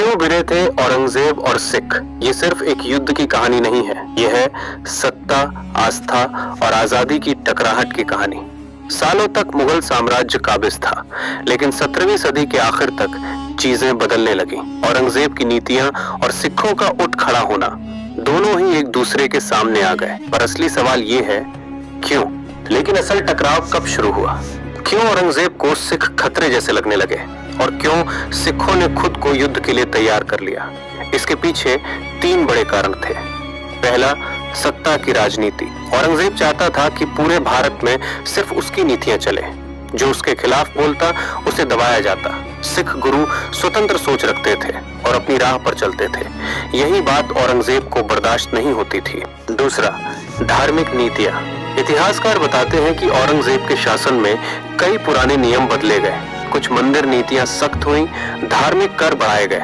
क्यों भिड़े थे औरंगजेब और सिख? ये सिर्फ एक युद्ध की कहानी नहीं है, यह है सत्ता, आस्था और आजादी की टकराहट की कहानी। सालों तक मुगल साम्राज्य काबिज था, लेकिन 17वीं सदी के आखिर तक चीजें बदलने लगी। औरंगजेब की नीतियां और सिखों का उठ खड़ा होना, दोनों ही एक दूसरे के सामने आ गए। पर असली सवाल ये है, क्यों? लेकिन असल टकराव कब शुरू हुआ? क्यों औरंगजेब को सिख खतरे जैसे लगने लगे और क्यों सिखों ने खुद को युद्ध के लिए तैयार कर लिया? इसके पीछे 3 बड़े कारण थे। पहला, सत्ता की राजनीति। औरंगजेब चाहता था कि पूरे भारत में सिर्फ उसकी नीतियां चले, जो उसके खिलाफ बोलता उसे दबाया जाता। सिख गुरु स्वतंत्र सोच रखते थे और अपनी राह पर चलते थे। यही बात औरंगजेब को बर्दाश्त नहीं होती थी। दूसरा, धार्मिक नीतियां। इतिहासकार बताते हैं कि औरंगजेब के शासन में कई पुराने नियम बदले गए, कुछ मंदिर नीतियां सख्त हुई, धार्मिक कर बढ़ाए गए।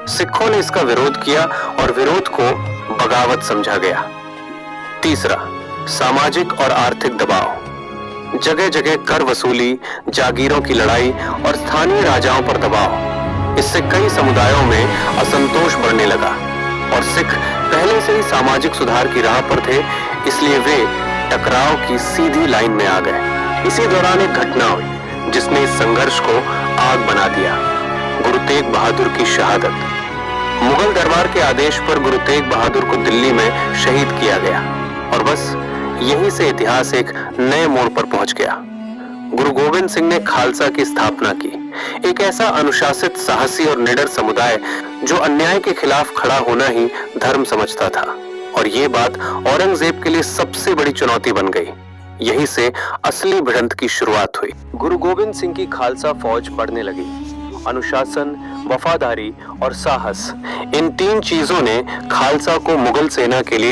सिखों ने इसका विरोध किया और विरोध को बगावत समझा गया। तीसरा, सामाजिक और आर्थिक दबाव। जगह जगह कर वसूली, जागीरों की लड़ाई और स्थानीय राजाओं पर दबाव। इससे कई समुदायों में असंतोष बढ़ने लगा और सिख पहले से ही सामाजिक सुधार की राह पर थे, इसलिए वे टकराव की सीधी लाइन में आ गए। इसी दौरान एक घटना हुई जिसने इस संघर्ष को आग बना दिया, गुरु तेग बहादुर की शहादत। मुगल दरबार के आदेश पर गुरु तेग बहादुर को दिल्ली में शहीद किया गया और बस यहीं से इतिहास एक नए मोड़ पर पहुंच गया। गुरु गोविंद सिंह ने खालसा की स्थापना की, एक ऐसा अनुशासित, साहसी और निडर समुदाय जो अन्याय के खिलाफ खड़ा होना ही धर्म समझता था। और ये बात औरंगजेब के लिए सबसे बड़ी चुनौती बन गई। यहीं से असली भिड़ंत की शुरुआत हुई। गुरु गोविंद सिंह की खालसा फौज बढ़ने लगी। अनुशासन, वफादारी और साहस, इन 3 चीजों ने खालसा को मुगल सेना के लिए